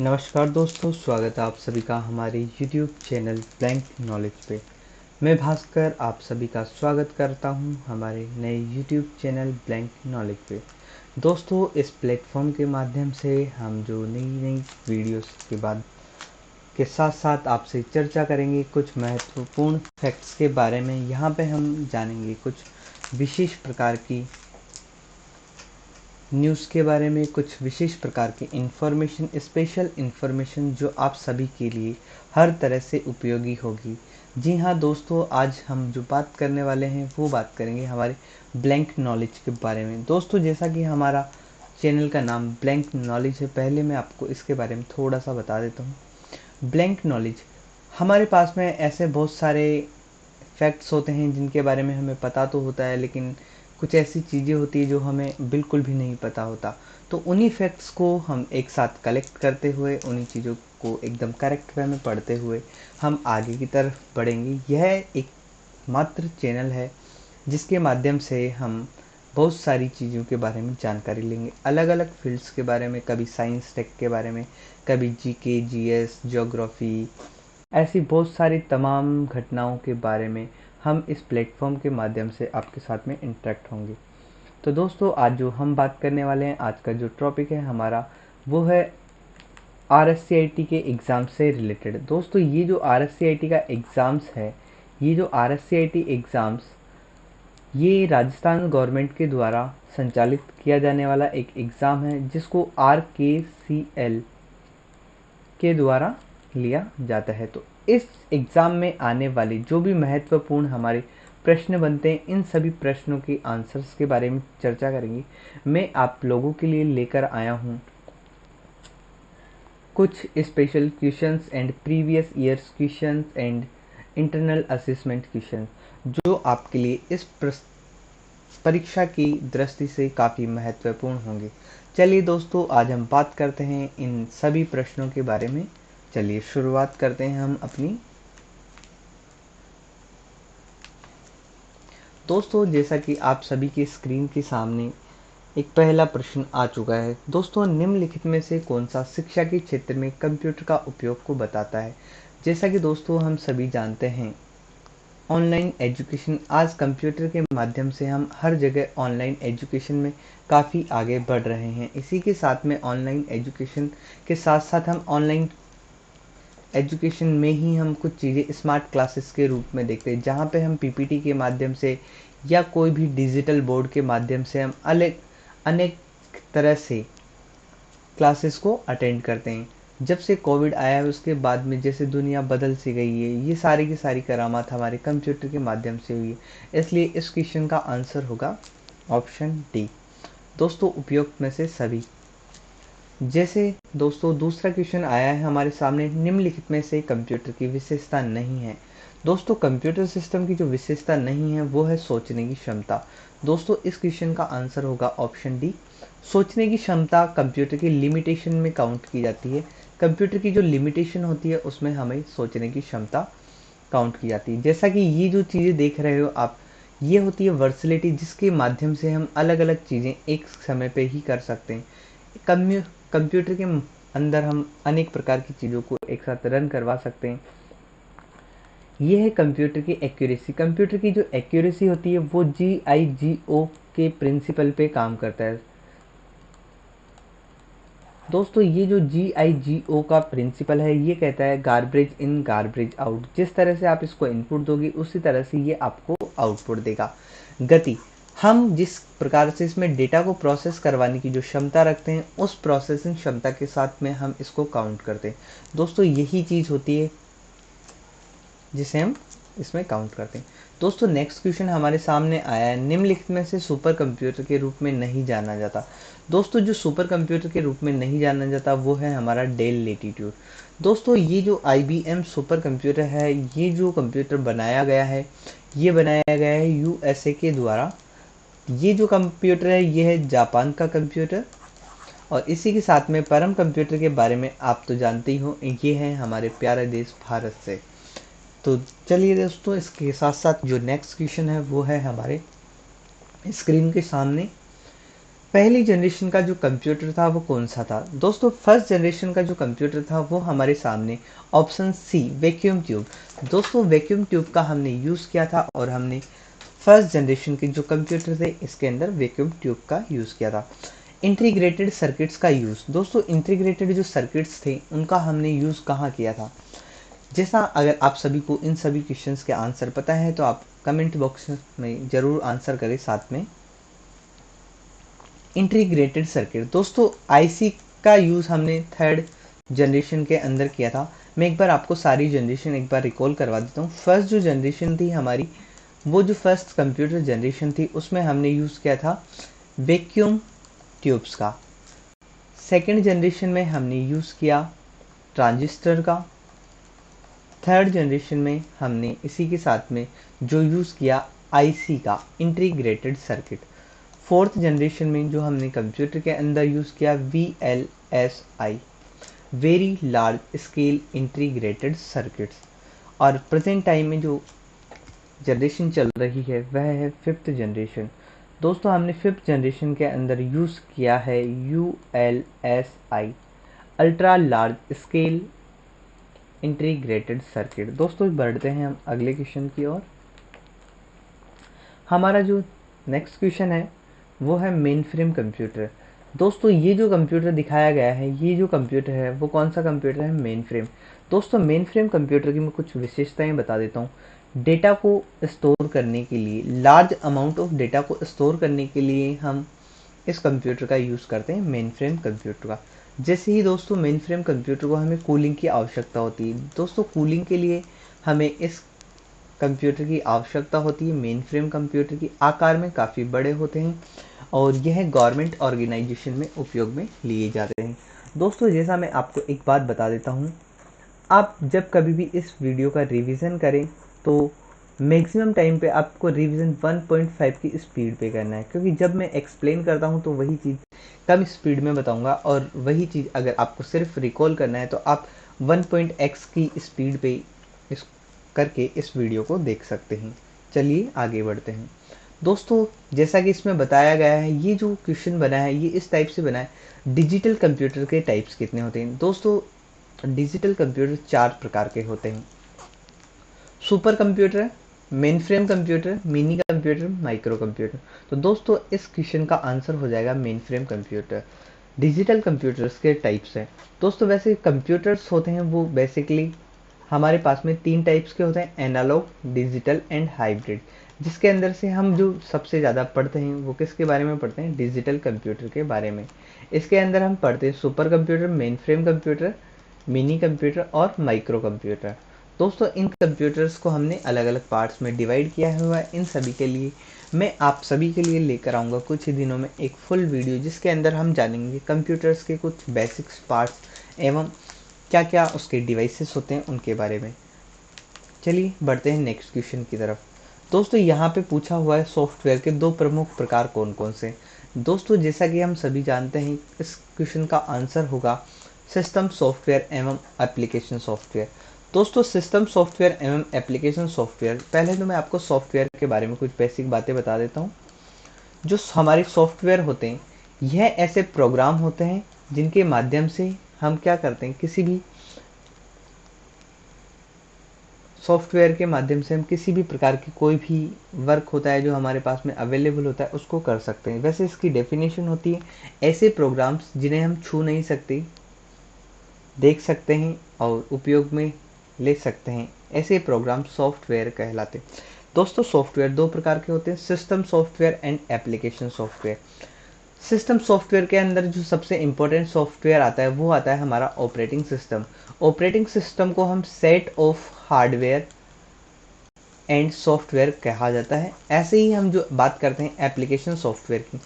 नमस्कार दोस्तों, स्वागत है आप सभी का हमारे YouTube चैनल ब्लैंक नॉलेज पे। मैं भास्कर आप सभी का स्वागत करता हूं हमारे नए YouTube चैनल ब्लैंक नॉलेज पे। दोस्तों, इस प्लेटफॉर्म के माध्यम से हम जो नई नई वीडियोस के बाद के साथ साथ आपसे चर्चा करेंगे कुछ महत्वपूर्ण फैक्ट्स के बारे में। यहाँ पे हम जानेंगे कुछ विशेष प्रकार की न्यूज़ के बारे में, कुछ विशेष प्रकार की इन्फॉर्मेशन, स्पेशल इन्फॉर्मेशन जो आप सभी के लिए हर तरह से उपयोगी होगी। जी हाँ दोस्तों, आज हम जो बात करने वाले हैं वो बात करेंगे हमारे ब्लैंक नॉलेज के बारे में। दोस्तों, जैसा कि हमारा चैनल का नाम ब्लैंक नॉलेज है, पहले मैं आपको इसके बारे में थोड़ा सा बता देता हूँ। ब्लैंक नॉलेज, हमारे पास में ऐसे बहुत सारे फैक्ट्स होते हैं जिनके बारे में हमें पता तो होता है, लेकिन कुछ ऐसी चीज़ें होती है जो हमें बिल्कुल भी नहीं पता होता। तो उन्हीं फैक्ट्स को हम एक साथ कलेक्ट करते हुए, उन्हीं चीज़ों को एकदम करेक्ट वे में पढ़ते हुए हम आगे की तरफ बढ़ेंगे। यह एक मात्र चैनल है जिसके माध्यम से हम बहुत सारी चीज़ों के बारे में जानकारी लेंगे, अलग अलग फील्ड्स के बारे में, कभी साइंस टेक के बारे में, कभी जीके, जीएस, ज्योग्राफी, ऐसी बहुत सारी तमाम घटनाओं के बारे में हम इस प्लेटफॉर्म के माध्यम से आपके साथ में इंटरेक्ट होंगे। तो दोस्तों, आज जो हम बात करने वाले हैं, आज का जो टॉपिक है हमारा, वो है RSCIT के एग्ज़ाम से रिलेटेड। दोस्तों, ये जो RSCIT का एग्ज़ाम्स है, ये जो RSCIT एग्ज़ाम्स, ये राजस्थान गवर्नमेंट के द्वारा संचालित किया जाने वाला एक एग्ज़ाम है जिसको RKCL के द्वारा लिया जाता है। तो इस एग्ज़ाम में आने वाले जो भी महत्वपूर्ण हमारे प्रश्न बनते हैं, इन सभी प्रश्नों के आंसर्स के बारे में चर्चा करेंगे। मैं आप लोगों के लिए लेकर आया हूँ कुछ special questions and previous years questions and internal assessment question जो आपके लिए इस परीक्षा की दृष्टि से काफ़ी महत्वपूर्ण होंगे। चलिए दोस्तों, आज हम बात करते हैं इन सभी प्रश्नों के बारे में। चलिए शुरुआत करते हैं हम अपनी। दोस्तों, जैसा कि आप सभी के स्क्रीन के सामने एक पहला प्रश्न आ चुका है। दोस्तों, निम्नलिखित में से कौन सा शिक्षा के क्षेत्र में कंप्यूटर का उपयोग को बताता है? जैसा कि दोस्तों हम सभी जानते हैं, ऑनलाइन एजुकेशन, आज कंप्यूटर के माध्यम से हम हर जगह ऑनलाइन एजुकेशन में काफ़ी आगे बढ़ रहे हैं। इसी के साथ में ऑनलाइन एजुकेशन के साथ साथ हम ऑनलाइन एजुकेशन में ही हम कुछ चीज़ें स्मार्ट क्लासेस के रूप में देखते हैं, जहाँ पे हम पीपीटी के माध्यम से या कोई भी डिजिटल बोर्ड के माध्यम से हम अलग अनेक तरह से क्लासेस को अटेंड करते हैं। जब से कोविड आया है उसके बाद में जैसे दुनिया बदल सी गई है, ये सारी की सारी करामात हमारे कंप्यूटर के माध्यम से हुई है। इसलिए इस क्वेश्चन का आंसर होगा ऑप्शन डी। दोस्तों, उपयुक्त में से सभी। जैसे दोस्तों दूसरा क्वेश्चन आया है हमारे सामने, निम्नलिखित में से कंप्यूटर की विशेषता नहीं है। दोस्तों, कंप्यूटर सिस्टम की जो विशेषता नहीं है वो है सोचने की क्षमता। दोस्तों, इस क्वेश्चन का आंसर होगा ऑप्शन डी। सोचने की क्षमता कंप्यूटर की लिमिटेशन में काउंट की जाती है। कंप्यूटर की जो लिमिटेशन होती है उसमें हमें सोचने की क्षमता काउंट की जाती है। जैसा कि ये जो चीज़ें देख रहे हो आप, ये होती है वर्सलिटी, जिसके माध्यम से हम अलग अलग चीज़ें एक समय पे ही कर सकते हैं। कंप्यूटर के अंदर हम अनेक प्रकार की चीज़ों को एक साथ रन करवा सकते हैं। ये है कंप्यूटर की एक्यूरेसी। कंप्यूटर की जो एक्यूरेसी होती है वो GIGO के प्रिंसिपल पे काम करता है। दोस्तों, ये जो GIGO का प्रिंसिपल है ये कहता है गार्बेज इन गार्बेज आउट। जिस तरह से आप इसको इनपुट दोगे उसी तरह से ये आपको आउटपुट देगा। गति, हम जिस प्रकार से इसमें डेटा को प्रोसेस करवाने की जो क्षमता रखते हैं, उस प्रोसेसिंग क्षमता के साथ में हम इसको काउंट करते हैं। दोस्तों, यही चीज़ होती है जिसे हम इसमें काउंट करते हैं। दोस्तों, नेक्स्ट क्वेश्चन हमारे सामने आया है, निम्नलिखित में से सुपर कंप्यूटर के रूप में नहीं जाना जाता। दोस्तों, जो सुपर कंप्यूटर के रूप में नहीं जाना जाता वो है हमारा डेल लेटीट्यूड। दोस्तों, ये जो IBM सुपर कंप्यूटर है, ये जो कंप्यूटर बनाया गया है, ये बनाया गया है USA के द्वारा। ये जो कंप्यूटर है ये है जापान का कंप्यूटर। और इसी के साथ में परम कंप्यूटर के बारे में आप तो जानते ही हो, ये है हमारे प्यारे देश भारत से। तो चलिए दोस्तों, इसके साथ साथ जो नेक्स्ट क्वेश्चन है वो है हमारे स्क्रीन के सामने। पहली जनरेशन का जो कंप्यूटर था वो कौन सा था? दोस्तों फर्स्ट जनरेशन का जो कंप्यूटर था वो हमारे सामने ऑप्शन सी वैक्यूम ट्यूब। दोस्तों वैक्यूम ट्यूब का हमने यूज़ किया था और हमने फर्स्ट जनरेशन के जो कंप्यूटर थे इसके अंदर वैक्यूम ट्यूब का यूज़ किया था। इंटीग्रेटेड सर्किट्स का यूज़, दोस्तों इंटीग्रेटेड जो सर्किट्स थे उनका हमने यूज़ कहाँ किया था? जैसा अगर आप सभी को इन सभी क्वेश्चंस के आंसर पता है तो आप कमेंट बॉक्स में ज़रूर आंसर करें साथ में। इंटीग्रेटेड सर्किट, दोस्तों आईसी का यूज़ हमने थर्ड जनरेशन के अंदर किया था। मैं एक बार आपको सारी जनरेशन एक बार रिकॉल करवा देता हूँ। फर्स्ट जो जनरेशन थी हमारी, वो जो फर्स्ट कंप्यूटर जनरेशन थी उसमें हमने यूज़ किया था वैक्यूम ट्यूब्स का। सेकेंड जनरेशन में हमने यूज़ किया ट्रांजिस्टर का। थर्ड जनरेशन में हमने इसी के साथ में जो यूज़ किया आईसी का, इंटीग्रेटेड सर्किट। फोर्थ जनरेशन में जो हमने कंप्यूटर के अंदर यूज़ किया VLSI, very large scale integrated circuits. और प्रेजेंट टाइम में जो जनरेशन चल रही है वह है फिफ्थ जनरेशन। दोस्तों हमने फिफ्थ जनरेशन के अंदर यूज़ किया है ULSI, ultra large scale integrated circuit. दोस्तों बढ़ते हैं हम अगले क्वेश्चन की ओर। हमारा जो नेक्स्ट क्वेश्चन है वो है मेन फ्रेम कंप्यूटर। दोस्तों ये जो कंप्यूटर दिखाया गया है, ये जो कंप्यूटर है वो कौन सा कंप्यूटर है? Main frame. दोस्तों मेन फ्रेम कंप्यूटर की मैं कुछ विशेषताएं बता देता हूँ। डेटा को स्टोर करने के लिए, लार्ज अमाउंट ऑफ डेटा को स्टोर करने के लिए हम इस कंप्यूटर का यूज़ करते हैं, मेन फ्रेम कंप्यूटर का। जैसे ही दोस्तों मेन फ्रेम कंप्यूटर को हमें कूलिंग की आवश्यकता होती है, दोस्तों कूलिंग के लिए हमें इस कंप्यूटर की आवश्यकता होती है। मेन फ्रेम कंप्यूटर की आकार में काफ़ी बड़े होते हैं और यह गवर्नमेंट ऑर्गेनाइजेशन में उपयोग में लिए जाते हैं। दोस्तों जैसा मैं आपको एक बात बता देता हूँ, आप जब कभी भी इस वीडियो का रिवीजन करें तो मैक्सिमम टाइम पे आपको रिवीजन 1.5 की स्पीड पे करना है, क्योंकि जब मैं एक्सप्लेन करता हूँ तो वही चीज़ कम स्पीड में बताऊँगा और वही चीज़ अगर आपको सिर्फ रिकॉल करना है तो आप 1.x की स्पीड पे इस करके इस वीडियो को देख सकते हैं। चलिए आगे बढ़ते हैं। दोस्तों जैसा कि इसमें बताया गया है, ये जो क्वेश्चन बना है ये इस टाइप से बना है, डिजिटल कंप्यूटर के टाइप्स कितने होते हैं? दोस्तों डिजिटल कंप्यूटर 4 प्रकार के होते हैं। Super computer, main frame computer, mini computer, micro computer. तो दोस्तों इस क्वेश्चन का आंसर हो जाएगा main frame computer. Digital computers के टाइप्स हैं। दोस्तों वैसे कंप्यूटर्स होते हैं वो बेसिकली हमारे पास में 3 टाइप्स के होते हैं, एनालॉग, डिजिटल एंड हाइब्रिड। जिसके अंदर से हम जो सबसे ज़्यादा पढ़ते हैं वो किसके बारे में पढ़ते हैं? डिजिटल कंप्यूटर के बारे में। इसके अंदर हम पढ़ते हैं super computer, main frame computer, mini computer और माइक्रो कंप्यूटर। दोस्तों इन कंप्यूटर्स को हमने अलग अलग पार्ट्स में डिवाइड किया हुआ है। इन सभी के लिए मैं आप सभी के लिए लेकर आऊँगा कुछ ही दिनों में एक फुल वीडियो, जिसके अंदर हम जानेंगे कंप्यूटर्स के कुछ बेसिक्स पार्ट्स एवं क्या क्या उसके डिवाइसेस होते हैं उनके बारे में। चलिए बढ़ते हैं नेक्स्ट क्वेश्चन की तरफ। दोस्तों यहाँ पे पूछा हुआ है सॉफ्टवेयर के 2 प्रमुख प्रकार कौन कौन से? दोस्तों जैसा कि हम सभी जानते हैं इस क्वेश्चन का आंसर होगा सिस्टम सॉफ्टवेयर एवं एप्लीकेशन सॉफ्टवेयर। दोस्तों सिस्टम सॉफ्टवेयर एवं एप्लीकेशन सॉफ्टवेयर, पहले तो मैं आपको सॉफ्टवेयर के बारे में कुछ बेसिक बातें बता देता हूँ। जो हमारे सॉफ्टवेयर होते हैं यह ऐसे प्रोग्राम होते हैं जिनके माध्यम से हम क्या करते हैं, किसी भी सॉफ्टवेयर के माध्यम से हम किसी भी प्रकार की कोई भी वर्क होता है जो हमारे पास में अवेलेबल होता है उसको कर सकते हैं। वैसे इसकी डेफिनेशन होती है ऐसे प्रोग्राम्स जिन्हें हम छू नहीं सकते, देख सकते हैं और उपयोग में ले सकते हैं, ऐसे प्रोग्राम सॉफ्टवेयर कहलाते हैं। दोस्तों सॉफ्टवेयर 2 प्रकार के होते हैं, system software and application software. System software के अंदर जो सबसे इम्पोर्टेंट सॉफ्टवेयर आता है वो आता है हमारा ऑपरेटिंग सिस्टम। ऑपरेटिंग सिस्टम को हम set of hardware and software कहा जाता है। ऐसे ही हम जो बात करते हैं एप्लीकेशन सॉफ्टवेयर की,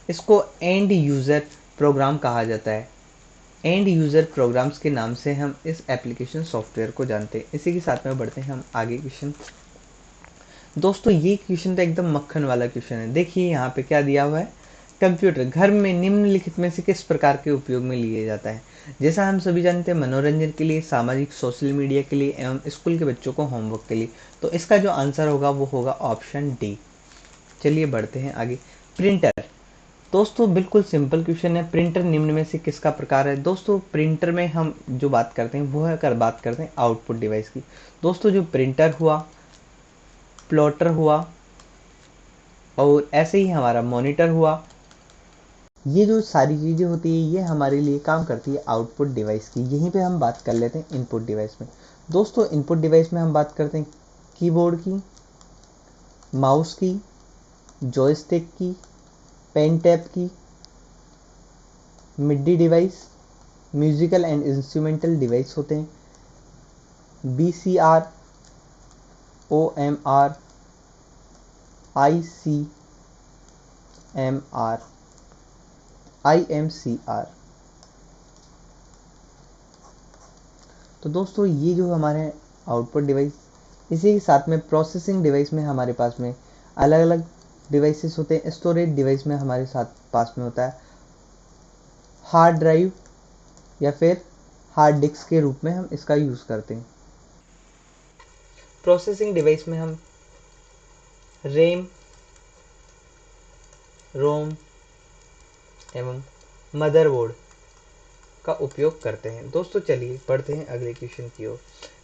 इसको एंड यूज़र प्रोग्राम कहा जाता है। एंड यूज़र प्रोग्राम्स के नाम से हम इस एप्लीकेशन सॉफ्टवेयर को जानते हैं। इसी के साथ में बढ़ते हैं हम आगे क्वेश्चन। दोस्तों ये क्वेश्चन तो एकदम मक्खन वाला क्वेश्चन है। देखिए यहाँ पे क्या दिया हुआ है, कंप्यूटर घर में निम्नलिखित में से किस प्रकार के उपयोग में लिए जाता है? जैसा हम सभी जानते हैं मनोरंजन के लिए, सामाजिक सोशल मीडिया के लिए एवं स्कूल के बच्चों को होमवर्क के लिए। तो इसका जो आंसर होगा वो होगा ऑप्शन डी। चलिए बढ़ते हैं आगे। प्रिंटर, दोस्तों बिल्कुल सिंपल क्वेश्चन है, प्रिंटर निम्न में से किसका प्रकार है। दोस्तों प्रिंटर में हम जो बात करते हैं वो है बात करते हैं आउटपुट डिवाइस की। दोस्तों जो प्रिंटर हुआ, प्लॉटर हुआ, और ऐसे ही हमारा मॉनिटर हुआ, ये जो सारी चीज़ें होती है ये हमारे लिए काम करती है आउटपुट डिवाइस की। यहीं पे हम बात कर लेते हैं इनपुट डिवाइस में। दोस्तों इनपुट डिवाइस में हम बात करते हैं कीबोर्ड की, माउस की, जॉयस्टिक की, पेन टैप की, MIDI device, musical and instrumental device होते हैं, बीसीआर, ओएमआर, आईसीएमआर, आईएमसीआर। तो दोस्तों ये जो हमारे आउटपुट डिवाइस, इसी के साथ में प्रोसेसिंग डिवाइस में हमारे पास में अलग अलग डिवाइसेस होते हैं। स्टोरेज डिवाइस में हमारे साथ पास में होता है हार्ड ड्राइव, या फिर हार्ड डिस्क के रूप में हम इसका यूज़ करते हैं। प्रोसेसिंग डिवाइस में हम रैम, रोम एवं मदरबोर्ड का उपयोग करते हैं। दोस्तों चलिए बढ़ते हैं अगले क्वेश्चन की ओर।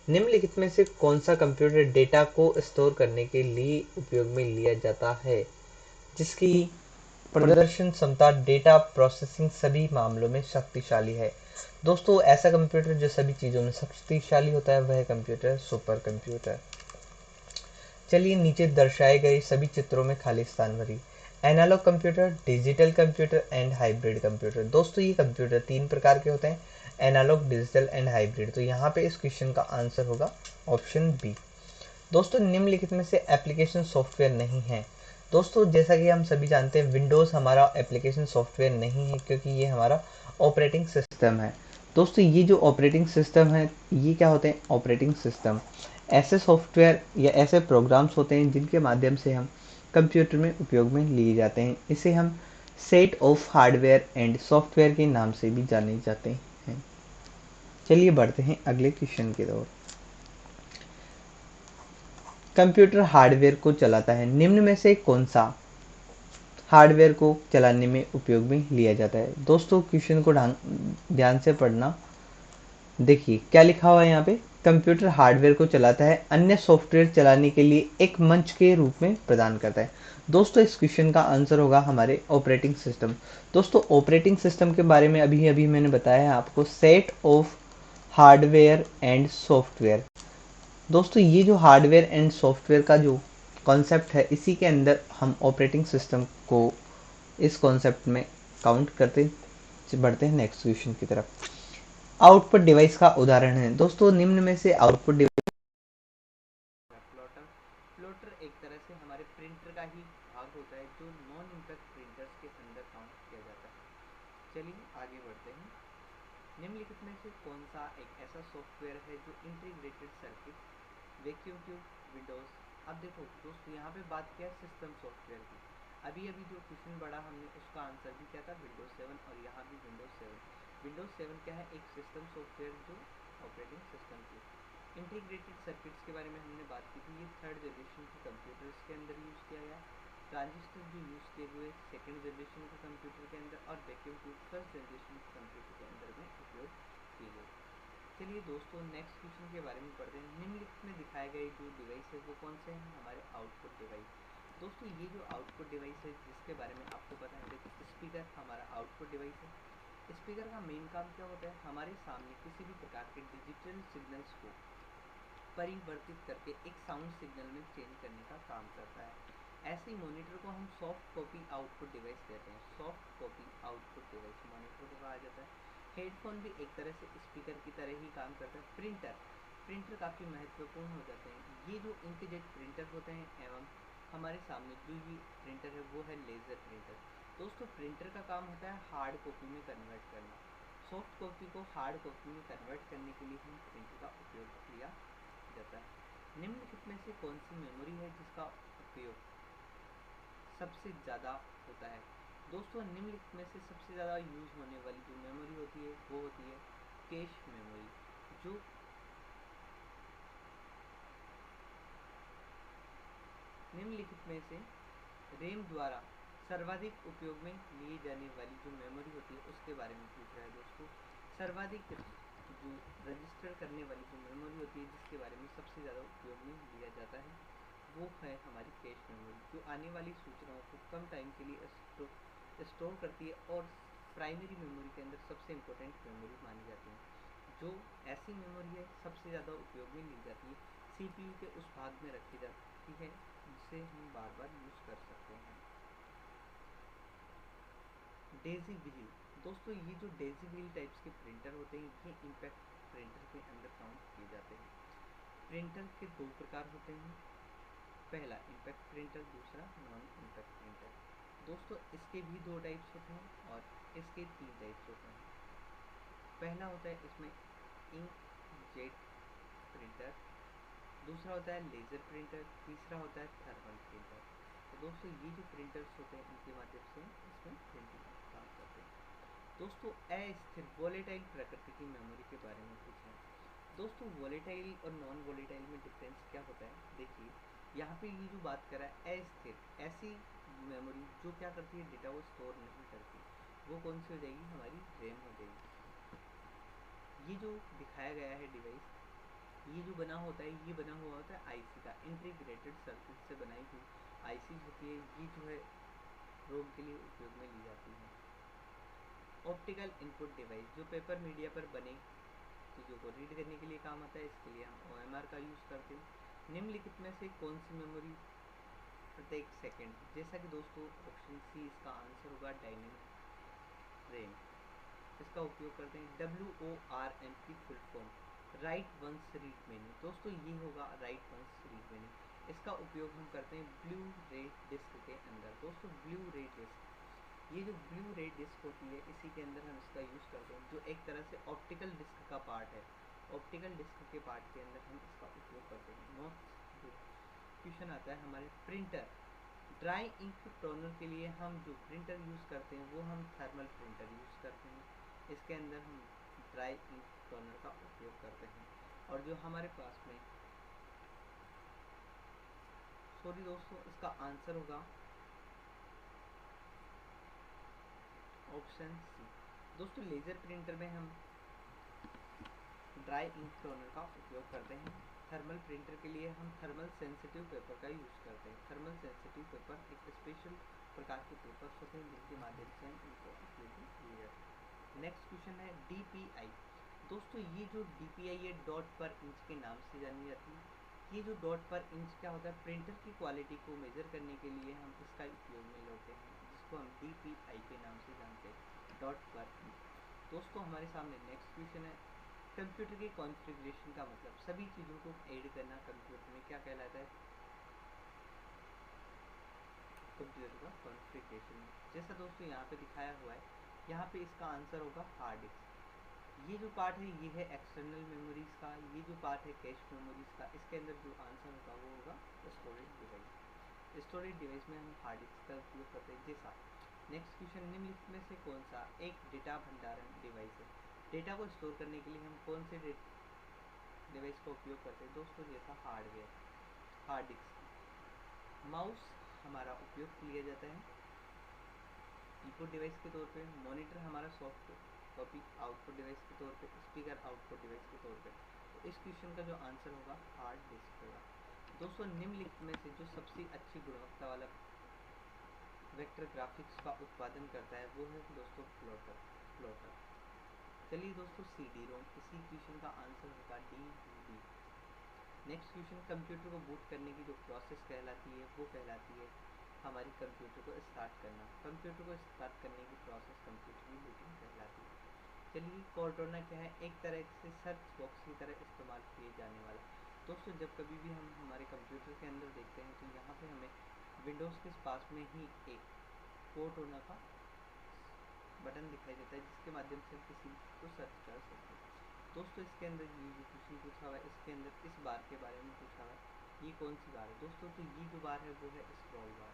निम्नलिखित में से कौन सा कंप्यूटर डेटा को स्टोर करने के लिए उपयोग में लिया जाता है, जिसकी प्रदर्शन क्षमता, डेटा प्रोसेसिंग सभी मामलों में शक्तिशाली है। दोस्तों ऐसा कंप्यूटर जो सभी चीज़ों में शक्तिशाली होता है वह कंप्यूटर सुपर कंप्यूटर। चलिए नीचे दर्शाए गए सभी चित्रों में खाली स्थान भरिए। Analogue computer, digital computer and hybrid computer. दोस्तों ये कंप्यूटर तीन प्रकार के होते हैं, एनालॉग, डिजिटल एंड हाइब्रिड। तो यहाँ पे इस क्वेश्चन का आंसर होगा ऑप्शन बी। दोस्तों निम्नलिखित में से एप्लीकेशन सॉफ्टवेयर नहीं है। दोस्तों जैसा कि हम सभी जानते हैं विंडोज़ हमारा एप्लीकेशन सॉफ्टवेयर नहीं है, क्योंकि ये हमारा ऑपरेटिंग सिस्टम है। दोस्तों ये जो ऑपरेटिंग सिस्टम है ये क्या होते हैं, ऑपरेटिंग सिस्टम ऐसे सॉफ्टवेयर या ऐसे प्रोग्राम्स होते हैं जिनके माध्यम से हम कंप्यूटर में उपयोग में लिए जाते हैं। इसे हम set of hardware and software के नाम से भी जाने जाते हैं। चलिए बढ़ते हैं अगले क्वेश्चन की ओर। कंप्यूटर हार्डवेयर को चलाता है, निम्न में से कौन सा हार्डवेयर को चलाने में उपयोग में लिया जाता है। दोस्तों क्वेश्चन को ध्यान से पढ़ना। देखिए क्या लिखा हुआ है यहाँ पे, कंप्यूटर हार्डवेयर को चलाता है, अन्य सॉफ्टवेयर चलाने के लिए एक मंच के रूप में प्रदान करता है। दोस्तों इस क्वेश्चन का आंसर होगा हमारे ऑपरेटिंग सिस्टम। दोस्तों ऑपरेटिंग सिस्टम के बारे में अभी अभी मैंने बताया है आपको, set of hardware and software. दोस्तों ये जो हार्डवेयर एंड सॉफ्टवेयर का जो कॉन्सेप्ट है इसी के अंदर हम ऑपरेटिंग सिस्टम को इस कॉन्सेप्ट में काउंट करते बढ़ते हैं नेक्स्ट क्वेश्चन की तरफ। आउटपुट डिवाइस का उदाहरण है। दोस्तों निम्न में से आउटपुट डिवाइस प्लॉटर। प्लॉटर एक तरह से हमारे प्रिंटर का ही भाग होता है जो नॉन इंपैक्ट प्रिंटर्स के अंदर काउंट किया जाता है। चलिए आगे बढ़ते हैं। निम्नलिखित में से कौन सा एक ऐसा सॉफ्टवेयर है जो integrated circuit, vacuum tube, Windows. अब देखो दोस्तों यहाँ पे बात किया सिस्टम सॉफ्टवेयर की, अभी अभी जो क्वेश्चन पढ़ा हमने उसका आंसर भी क्या था, विंडोज 7, और यहाँ भी विंडोज 7। विंडोज 7 क्या है, एक सिस्टम सॉफ्टवेयर जो ऑपरेटिंग सिस्टम की। इंटीग्रेटेड सर्किट्स के बारे में हमने बात की थी, ये थर्ड जनरेशन के कंप्यूटर्स के अंदर यूज़ किया गया। ट्रांजिस्टर जो यूज़ किए हुए सेकेंड जनरेशन के कंप्यूटर के अंदर, और वैक्यूम ट्यूब फर्स्ट जनरेशन के कंप्यूटर के अंदर में उपयोग किए गए। चलिए दोस्तों नेक्स्ट क्वेश्चन के बारे में पढ़ते हैं। निम्नलिखित में दिखाए गए जो डिवाइस है वो कौन से हैं, हमारे आउटपुट डिवाइस। दोस्तों ये जो आउटपुट डिवाइस है जिसके बारे में आपको पता है, देखिए स्पीकर हमारा आउटपुट डिवाइस है। स्पीकर का मेन काम क्या होता है, हमारे सामने किसी भी प्रकार के डिजिटल सिग्नल्स को परिवर्तित करके एक साउंड सिग्नल में चेंज करने का काम करता है। ऐसे ही मॉनिटर को हम सॉफ्ट कॉपी आउटपुट डिवाइस कहते हैं। Soft copy output device monitor को कहा जाता है। हेडफोन भी एक तरह से स्पीकर की तरह ही काम करता है। प्रिंटर, प्रिंटर काफ़ी महत्वपूर्ण हो जाते हैं। ये जो इंकजेट प्रिंटर होते हैं एवं हमारे सामने जो ये प्रिंटर है वो है लेज़र प्रिंटर। दोस्तों प्रिंटर का काम होता है हार्ड कॉपी में कन्वर्ट करना। सॉफ्ट कॉपी को हार्ड कॉपी में कन्वर्ट करने के लिए हम प्रिंटर का उपयोग किया जाता है। निम्नलिखित में से कौन सी मेमोरी है जिसका उपयोग सबसे ज़्यादा होता है। दोस्तों निम्नलिखित में से सबसे ज़्यादा यूज़ होने वाली जो मेमोरी होती है वो होती है कैश मेमोरी। जो निम्नलिखित में से रैम द्वारा सर्वाधिक उपयोग में ली जाने वाली जो मेमोरी होती है उसके बारे में पूछ रहा है दोस्तों। सर्वाधिक जो रजिस्टर करने वाली जो मेमोरी होती है जिसके बारे में सबसे ज़्यादा उपयोग में लिया जाता है वो है हमारी कैश मेमोरी, जो आने वाली सूचनाओं को कम टाइम के लिए स्टोर करती है और प्राइमरी मेमोरी के अंदर सबसे इम्पोर्टेंट मेमोरी मानी जाती है। जो ऐसी मेमोरी है सबसे ज़्यादा उपयोग में ली जाती है, सीपीयू के उस भाग में रखी जाती है जिसे हम बार बार यूज़ कर सकते हैं। डेजी व्हील दोस्तों, ये जो डेजी व्हील टाइप्स के प्रिंटर होते हैं ये इम्पैक्ट प्रिंटर के अंदर काउंट किए जाते हैं। प्रिंटर के दो प्रकार होते हैं, पहला इम्पैक्ट प्रिंटर, दूसरा नॉन इम्पैक्ट प्रिंटर। दोस्तों इसके भी दो टाइप्स होते हैं और इसके तीन टाइप्स होते हैं। पहला होता है इसमें इंकजेट प्रिंटर, दूसरा होता है लेज़र प्रिंटर, तीसरा होता है थर्मल प्रिंटर। तो दोस्तों ये जो प्रिंटर्स होते हैं इनके माध्यम से इसमें प्रिंटिंग काम करते हैं। दोस्तों अस्थिर वोलेटाइल प्रकृति की मेमोरी के बारे में पूछा है। दोस्तों वोलेटाइल और नॉन वोलेटाइल में डिफरेंस क्या होता है, देखिए यहाँ पे ये जो बात कर रहा है अस्थिर, ऐसी मेमोरी जो क्या करती है डेटा को स्टोर नहीं करती, वो कौन सी हो जाएगी, हमारी रैम हो जाएगी। ये जो दिखाया गया है डिवाइस, ये जो बना होता है ये बना हुआ होता है आईसी का, इंटीग्रेटेड सर्किट से बनाई हुई आईसी होती है, ये जो है रोम के लिए उपयोग में ली जाती है। ऑप्टिकल इनपुट डिवाइस जो पेपर मीडिया पर बने चीज़ों को रीड करने के लिए काम आता है, इसके लिए हम ओएमआर का यूज़ करते हैं। निम्नलिखित में से कौन सी मेमोरी प्रत्येक सेकंड, जैसा कि दोस्तों ऑप्शन सी इसका आंसर होगा डायनेमिक रैम, इसका उपयोग करते हैं। WORM की full form write once read many, दोस्तों ये होगा राइट वंस रीड मेनी, इसका उपयोग हम करते हैं ब्लू रे डिस्क के अंदर। दोस्तों ब्लू रे डिस्क, ये जो ब्लू रे डिस्क होती है इसी के अंदर हम इसका यूज़ करते हैं, जो एक तरह से ऑप्टिकल डिस्क का पार्ट है। ऑप्टिकल डिस्क के पार्ट के अंदर हम इसका उपयोग करते हैं। नेक्स्ट क्वेश्चन आता है हमारे प्रिंटर, ड्राई इंक टोनर के लिए हम जो प्रिंटर यूज़ करते हैं वो हम थर्मल प्रिंटर यूज़ करते हैं। इसके अंदर हम ड्राई इंक टोनर का उपयोग करते हैं। और जो हमारे पास में, सॉरी दोस्तों, इसका आंसर होगा ऑप्शन सी। दोस्तों लेज़र प्रिंटर में हम ड्राई इंक टोनर का उपयोग करते हैं। थर्मल प्रिंटर के लिए हम थर्मल सेंसिटिव पेपर का यूज़ करते हैं। थर्मल सेंसिटिव पेपर एक स्पेशल प्रकार के पेपर्स होते हैं जिनके माध्यम से हम इनको उपयोग में लिए जाते हैं। नेक्स्ट क्वेश्चन है DPI। दोस्तों ये जो DPI है डॉट पर इंच के नाम से जानी जाती है। ये जो डॉट पर इंच क्या होता है, प्रिंटर की क्वालिटी को मेजर करने के लिए हम इसका उपयोग में लेते हैं, जिसको हम DPI के नाम से जानते हैं, डॉट पर इंच। दोस्तों हमारे सामने नेक्स्ट क्वेश्चन है, कंप्यूटर के कॉन्फ़िगरेशन का मतलब, सभी चीज़ों को ऐड करना कंप्यूटर में क्या कहलाता है, कंप्यूटर का कॉन्फ़िगरेशन। जैसा दोस्तों यहाँ पे दिखाया हुआ है, यहाँ पे इसका आंसर होगा हार्ड डिस्क। ये जो पार्ट है ये है एक्सटर्नल मेमोरीज का, ये जो पार्ट है कैश मेमोरीज का, इसके अंदर जो आंसर होगा वो होगा स्टोरेज डिवाइस। स्टोरेज डिवाइस में हम हार्ड डिस्क का उपयोग करते हैं। जैसा नेक्स्ट क्वेश्चन, निम्नलिखित में से कौन सा एक डेटा भंडारण डिवाइस है, डेटा को स्टोर करने के लिए हम कौन से डिवाइस का उपयोग करते हैं, दोस्तों जैसा हार्डवेयर, हार्ड डिस्क। माउस हमारा उपयोग लिया जाता है इनपुट डिवाइस के तौर पे, मॉनिटर हमारा सॉफ्ट कॉपी आउटपुट डिवाइस के तौर पे, स्पीकर आउटपुट डिवाइस के तौर पे। तो इस क्वेश्चन का जो आंसर होगा हार्ड डिस्क होगा। दोस्तों निम्नलिखित में से जो सबसे अच्छी गुणवत्ता वाला वेक्टर ग्राफिक्स का उत्पादन करता है वो है दोस्तों प्लॉटर। चलिए दोस्तों CD-ROM, इसी क्वेश्चन का आंसर होगा DVD। नेक्स्ट क्वेश्चन, कंप्यूटर को बूट करने की जो प्रोसेस कहलाती है वो कहलाती है हमारी कंप्यूटर को स्टार्ट करना। कंप्यूटर को स्टार्ट करने की प्रोसेस कंप्यूटर की बूटिंग कहलाती है। चलिए कॉर्टोना क्या है, एक तरह से सर्च बॉक्स की तरह इस्तेमाल किए जाने वाला। दोस्तों जब कभी भी हम हमारे कंप्यूटर के अंदर देखते हैं तो यहाँ पे हमें विंडोज़ के पास में ही एक कॉर्टोना का बटन दिखाई देता है जिसके माध्यम से हम किसी को सर्च कर सकते हैं। दोस्तों इसके अंदर ये जो क्वेश्चन पूछा हुआ है इसके अंदर इस बार के बारे में पूछा हुआ है, ये कौन सी बार है दोस्तों, तो ये जो बार है वो है स्क्रॉल बार।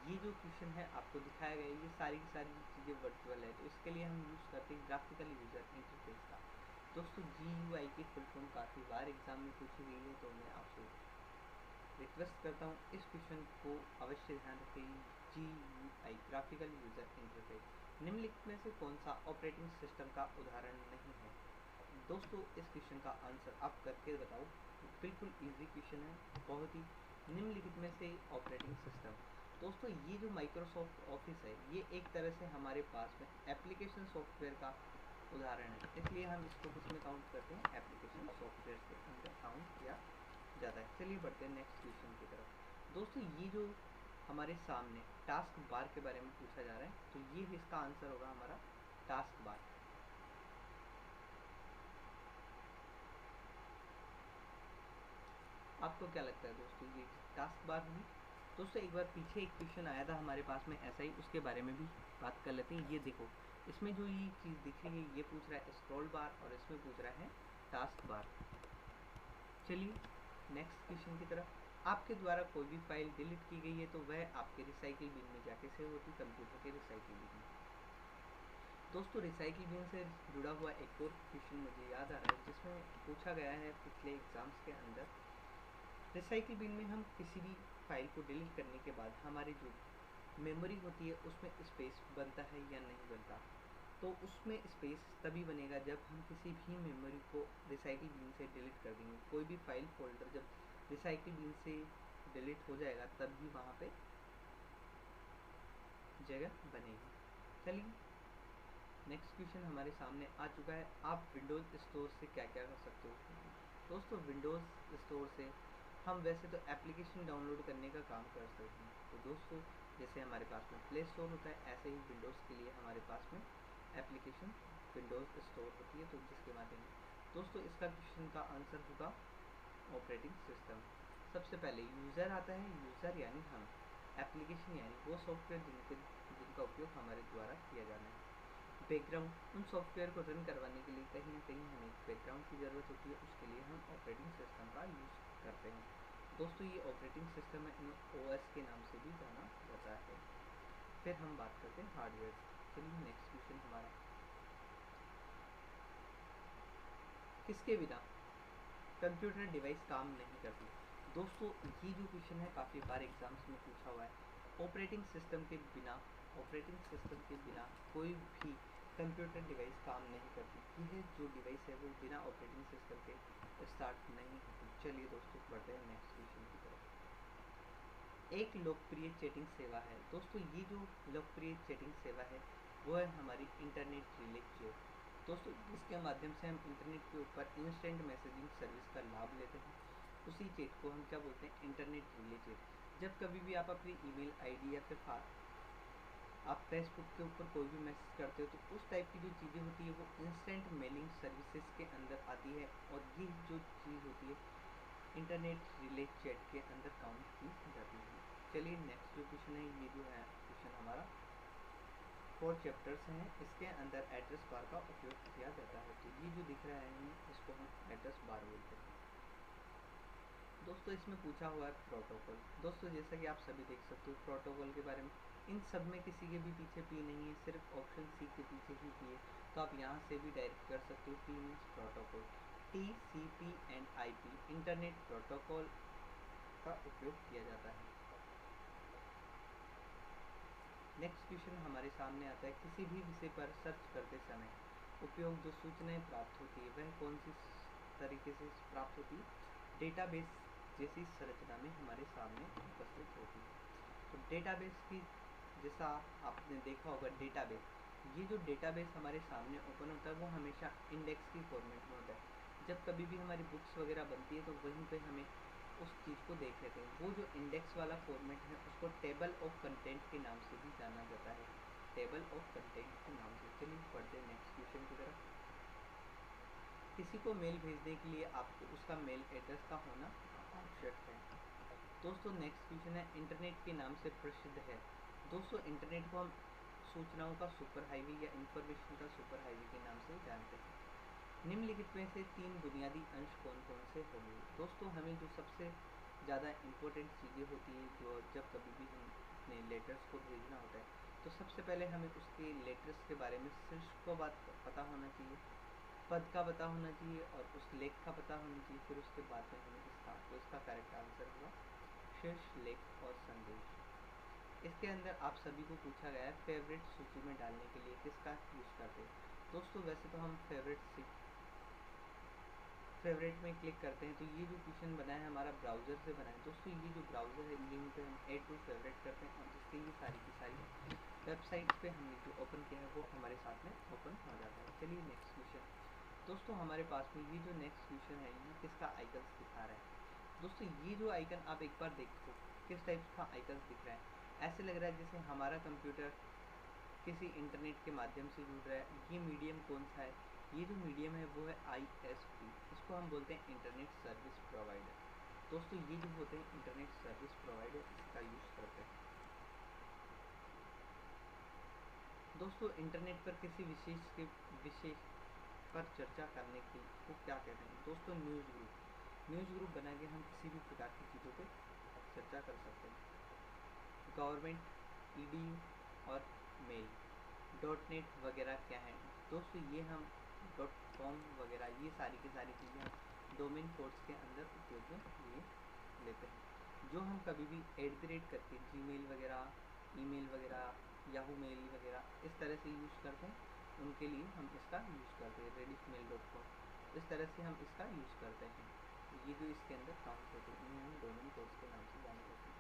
ये जो क्वेश्चन है आपको दिखाया गया है ये सारी की सारी चीज़ें वर्चुअल है, तो इसके लिए हम यूज़ करते हैं ग्राफिकल यूज़र इंटरफेस का। दोस्तों GUI की फुल फॉर्म काफ़ी बार एग्जाम में पूछी गई है, तो मैं आपसे रिक्वेस्ट करता हूँ इस क्वेश्चन को अवश्य ध्यान रखें। GUI ग्राफिकल यूजर इंटरफेस निम्नलिखित में से कौन सा ऑपरेटिंग सिस्टम का उदाहरण नहीं है? दोस्तों इस क्वेश्चन का आंसर आप करके बताओ। बिल्कुल इजी क्वेश्चन है, बहुत ही। निम्नलिखित में से ऑपरेटिंग सिस्टम, दोस्तों ये जो माइक्रोसॉफ्ट ऑफिस है ये एक तरह से हमारे पास में एप्लीकेशन सॉफ्टवेयर का उदाहरण है, इसलिए हम इसको किसमें काउंट करते हैं? एप्लीकेशन सॉफ्टवेयर के अंदर काउंट किया जाता है। चलिए बढ़ते हैं नेक्स्ट क्वेश्चन की तरफ। दोस्तों ये जो हमारे सामने टास्क बार के बारे में पूछा जा रहा है, तो ये इसका आंसर होगा हमारा टास्क बार। आपको क्या लगता है दोस्तों, ये टास्क बार होगी? दोस्तों एक बार पीछे एक क्वेश्चन आया था हमारे पास में ऐसा ही, उसके बारे में भी बात कर लेते हैं। ये देखो, इसमें जो ये चीज़ दिख रही है ये पूछ रहा है स्क्रॉल बार और इसमें पूछ रहा है टास्क बार। चलिए नेक्स्ट क्वेश्चन की तरफ। आपके द्वारा कोई भी फाइल डिलीट की गई है तो वह आपके रिसाइकिल बिन में जाके सेव होती, कंप्यूटर के रिसाइकिल बिन में। दोस्तों रिसाइकिल बिन से जुड़ा हुआ एक और क्वेश्चन मुझे याद आ रहा है, जिसमें पूछा गया है पिछले एग्जाम्स के अंदर। रिसाइकिल बिन में हम किसी भी फाइल को डिलीट करने के बाद हमारी जो मेमोरी होती है उसमें स्पेस बनता है या नहीं बनता? तो उसमें स्पेस तभी बनेगा जब हम किसी भी मेमोरी को रिसाइकिल बिन से डिलीट कर देंगे। कोई भी फाइल फोल्डर जब रिसाइकिल बिन से डिलीट हो जाएगा तब भी वहाँ पे जगह बनेगी। चलिए नेक्स्ट क्वेश्चन हमारे सामने आ चुका है। आप विंडोज़ स्टोर से क्या क्या कर सकते हो? दोस्तों विंडोज़ स्टोर से हम वैसे तो एप्लीकेशन डाउनलोड करने का काम कर सकते हैं। तो दोस्तों जैसे हमारे पास में प्ले स्टोर होता है, ऐसे ही विंडोज़ के लिए हमारे पास में एप्लीकेशन विंडोज़ स्टोर होती है, तो जिसके माध्यम दोस्तों इसका क्वेश्चन का आंसर होगा ऑपरेटिंग सिस्टम। सबसे पहले यूज़र आता है, यूज़र यानी हम, एप्लीकेशन यानी वो सॉफ्टवेयर जिनका उपयोग हमारे द्वारा किया जाना है। बैकग्राउंड, उन सॉफ्टवेयर को रन करवाने के लिए कहीं ना कहीं हमें बैकग्राउंड की ज़रूरत होती है, उसके लिए हम ऑपरेटिंग सिस्टम का यूज़ करते हैं। दोस्तों ये ऑपरेटिंग सिस्टम है, इन्हें OS के नाम से भी जाना जाता है। फिर हम बात करते हैं हार्डवेयर। चलिए नेक्स्ट क्वेश्चन हमारा, किसके बिना कंप्यूटर डिवाइस काम नहीं करती? दोस्तों ये जो क्वेश्चन है काफ़ी बार एग्जाम्स में पूछा हुआ है। ऑपरेटिंग सिस्टम के बिना, ऑपरेटिंग सिस्टम के बिना कोई भी कंप्यूटर डिवाइस काम नहीं करती। यह जो डिवाइस है वो बिना ऑपरेटिंग सिस्टम के स्टार्ट नहीं होती। चलिए दोस्तों बढ़ते हैं नेक्स्ट क्वेश्चन की तरफ। एक लोकप्रिय चैटिंग सेवा है। दोस्तों ये जो लोकप्रिय चैटिंग सेवा है वो है हमारी इंटरनेट रिले चैट। दोस्तों इसके माध्यम से हम इंटरनेट के ऊपर इंस्टेंट मैसेजिंग सर्विस का लाभ लेते हैं। उसी चैट को हम क्या बोलते हैं? Internet relay chat. जब कभी भी आप अपनी ईमेल आईडी या फिर आप फेसबुक के ऊपर कोई भी मैसेज करते हो तो उस टाइप की जो चीज़ें होती है वो इंस्टेंट मेलिंग सर्विसेज के अंदर आती है, और ये जो चीज़ होती है इंटरनेट रिले चैट के अंदर काउंट की जाती है। चलिए नेक्स्ट जो क्वेश्चन है, ये जो है क्वेश्चन हमारा 4 चैप्टर्स हैं, इसके अंदर एड्रेस बार का उपयोग किया जाता है। तो ये जो दिख रहा है इसको हम एड्रेस बार बोलते हैं। दोस्तों इसमें पूछा हुआ है प्रोटोकॉल। दोस्तों जैसा कि आप सभी देख सकते हो प्रोटोकॉल के बारे में, इन सब में किसी के भी पीछे पी नहीं है, सिर्फ ऑप्शन सी के पीछे ही पी है। तो आप यहाँ से भी डायरेक्ट कर सकते हो। P means protocol, TCP and IP internet protocol का उपयोग किया जाता है। नेक्स्ट क्वेश्चन हमारे सामने आता है, किसी भी विषय पर सर्च करते समय उपयोग जो सूचनाएं प्राप्त होती है वह कौन सी तरीके से प्राप्त होती है? डेटाबेस जैसी संरचना में हमारे सामने उपस्थित होती है। तो डेटाबेस की, जैसा आपने देखा होगा डेटाबेस, ये जो डेटाबेस हमारे सामने ओपन होता है वो हमेशा इंडेक्स की फॉर्मेट में होता है। जब कभी भी हमारी बुक्स वगैरह बनती है तो वहीं पे हमें उस चीज़ को देख लेते हैं। वो जो इंडेक्स वाला फॉर्मेट है उसको टेबल ऑफ कंटेंट के नाम से भी जाना जाता है, टेबल ऑफ कंटेंट के नाम से। चलिए पढ़ते हैं नेक्स्ट क्वेश्चन की तरफ। किसी को मेल भेजने के लिए आपको उसका मेल एड्रेस का होना आवश्यक है। दोस्तों नेक्स्ट क्वेश्चन है, इंटरनेट के नाम से प्रसिद्ध है। दोस्तों इंटरनेट को हम सूचनाओं का सुपर हाईवे या इंफॉर्मेशन का सुपर हाईवे के नाम से जानते हैं। निम्नलिखित में से 3 बुनियादी अंश कौन कौन से होंगे? दोस्तों हमें जो सबसे ज़्यादा इम्पोर्टेंट चीज़ें होती हैं, जो जब कभी भी हम अपने लेटर्स को भेजना होता है तो सबसे पहले हमें उसके लेटर्स के बारे में शीर्षक को पता होना चाहिए, पद का पता होना चाहिए और उस लेख का पता होना चाहिए। फिर उसके बाद में हमें इसका, तो इसका करेक्ट आंसर होगा शीर्ष लेख और संदेश। इसके अंदर आप सभी को पूछा गया है फेवरेट सूची में डालने के लिए किसका यूज़ करते हैं। दोस्तों वैसे तो हम फेवरेट में क्लिक करते हैं तो ये जो क्वेश्चन बना है हमारा ब्राउज़र से बना है। दोस्तों ये जो ब्राउज़र है यहीं पे हम ऐड टू फेवरेट करते हैं और जिससे ये सारी की सारी वेबसाइट पे हमने जो ओपन किया है वो हमारे साथ में ओपन हो जाता है। चलिए नेक्स्ट क्वेश्चन। दोस्तों हमारे पास में ये जो नेक्स्ट क्वेश्चन है ये किसका आइकन्स दिखा रहा है। दोस्तों ये जो आइकन आप एक बार देखो किस टाइप का आइकन्स दिख रहा है। ऐसे लग रहा है जैसे हमारा कंप्यूटर किसी इंटरनेट के माध्यम से जुड़ रहा है। ये मीडियम कौन सा है, ये जो मीडियम है वो है ISP, इसको हम बोलते हैं इंटरनेट सर्विस प्रोवाइडर। दोस्तों ये जो होते हैं इंटरनेट सर्विस प्रोवाइडर इसका यूज़ करते हैं। दोस्तों इंटरनेट पर किसी विशेष पर चर्चा करने की को क्या कहते हैं। दोस्तों न्यूज़ ग्रुप बना के हम किसी भी प्रकार की चीज़ों पर चर्चा कर सकते हैं। गवर्नमेंट, EDU और मेल, .net वगैरह क्या है। दोस्तों ये हम .com वगैरह ये सारी की सारी चीज़ें हम डोमेन कोड्स के अंदर उपयोग में ये लेते हैं, जो हम कभी भी @ करके Gmail वगैरह, ईमेल वगैरह, याहू मेल वगैरह इस तरह से यूज़ करते हैं, उनके लिए हम इसका यूज़ करते हैं। redismail.com इस तरह से हम इसका यूज़ करते हैं। ये जो इसके अंदर काउंट होते हैं इन्हें हम डोमेन कोड्स के नाम से जाने जाते हैं।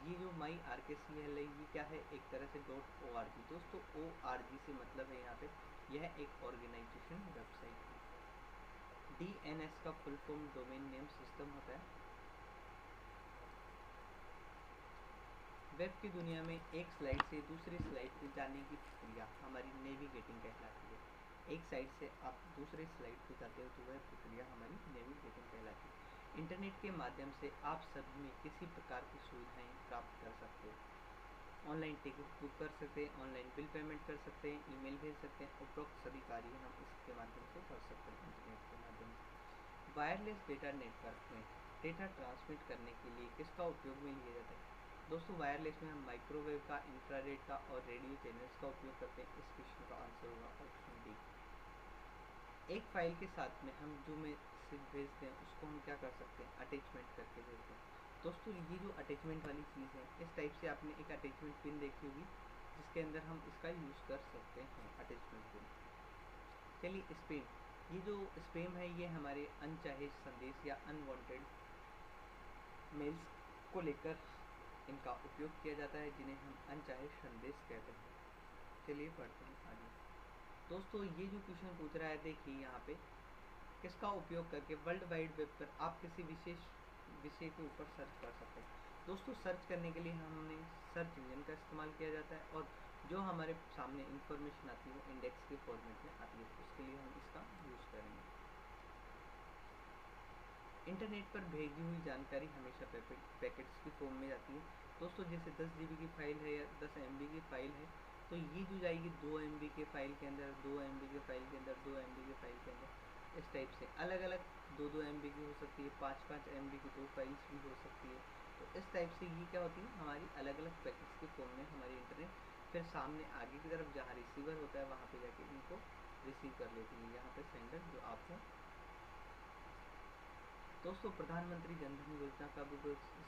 ये जो MyRKCL है ये क्या है, एक तरह से .org। दोस्तों ORG से मतलब है यहाँ पे यह एक ऑर्गेनाइजेशन वेबसाइट है। DNS का full form domain name system होता है। वेब की दुनिया में एक स्लाइड से दूसरी स्लाइड पर जाने की प्रक्रिया हमारी नेविगेटिंग कहलाती है। एक साइड से आप दूसरे स्लाइड पर जाते हो तो वह प्रक्रिया हमारी नेविगेटिंग कहलाती है। इंटरनेट के माध्यम से आप सभी में किसी प्रकार की सुविधाएं प्राप्त कर सकते हो। ऑनलाइन टिकट बुक कर सकते हैं, ऑनलाइन बिल पेमेंट कर सकते हैं, ईमेल भेज सकते हैं, उपरोक्त सभी कार्य हम इसके माध्यम से कर सकते हैं इंटरनेट के माध्यम से। वायरलेस डेटा नेटवर्क में डेटा ट्रांसमिट करने के लिए किसका उपयोग में लिया जाता है। दोस्तों वायरलेस में हम माइक्रोवेव का, इंफ्रारेड का और रेडियो चैनल्स का उपयोग करते हैं। इस क्वेश्चन का आंसर होगा ऑप्शन डी। एक फाइल के साथ में हम जो मैसेज भेजते हैं उसको हम क्या कर सकते हैं, अटैचमेंट करके भेजते हैं। दोस्तों ये जो अटैचमेंट वाली चीज़ है इस टाइप से आपने एक अटैचमेंट पिन देखी होगी जिसके अंदर हम इसका यूज़ कर सकते हैं अटैचमेंट पिन। चलिए स्पैम, ये जो स्पैम है ये हमारे अनचाहे संदेश या अनवांटेड मेल्स को लेकर इनका उपयोग किया जाता है जिन्हें हम अनचाहे संदेश कहते हैं। चलिए पढ़ते हैं आगे। दोस्तों ये जो क्वेश्चन पूछ रहा है देखिए यहाँ पे किसका उपयोग करके वर्ल्ड वाइड वेब पर आप किसी विशेष विषय के ऊपर सर्च कर सकते हैं। दोस्तों सर्च करने के लिए हमने सर्च इंजन का इस्तेमाल किया जाता है और जो हमारे सामने इंफॉर्मेशन आती है वो इंडेक्स के फॉर्मेट में आती है, उसके लिए हम इसका यूज़ करेंगे। इंटरनेट पर भेजी हुई जानकारी हमेशा पैकेट्स की फॉर्म में जाती है। दोस्तों जैसे 10 GB की फाइल है या 10 MB की फाइल है तो ये जो जाएगी 2 MB के फाइल के अंदर, 2 MB के फाइल के अंदर, 2 MB के फाइल के अंदर, इस टाइप से अलग अलग 2-2 MB की हो सकती है, 5-5 MB की 2 फाइल्स भी हो सकती है। तो इस टाइप से ये क्या होती है हमारी अलग अलग पैकेट्स के फॉर्म में हमारी इंटरनेट फिर सामने आगे की तरफ जहाँ रिसीवर होता है वहाँ पे जाके इनको रिसीव कर लेती है। यहाँ पे सेंडर जो आप हैं। दोस्तों प्रधानमंत्री जनधन योजना कब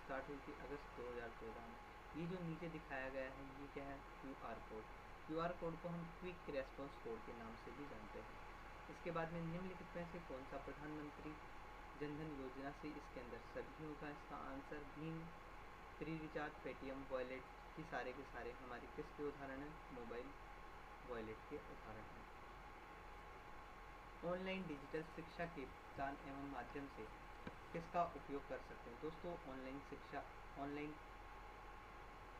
स्टार्ट हुई थी, अगस्त 2014 में। ये जो नीचे दिखाया गया है ये क्या है, QR कोड। QR कोड को हम क्विक रेस्पॉन्स कोड के नाम से भी जानते हैं। इसके बाद में निम्नलिखित में से कौन सा प्रधानमंत्री जनधन योजना से इसके अंदर सभी होगा। इसका answer Bhim, free recharge, Paytm wallet की सारे के सारे हमारे किसके उदाहरण हैं, मोबाइल वॉलेट के उदाहरण हैं। ऑनलाइन डिजिटल शिक्षा के भुगतान एवं माध्यम से किसका उपयोग कर सकते हैं। दोस्तों ऑनलाइन शिक्षा, ऑनलाइन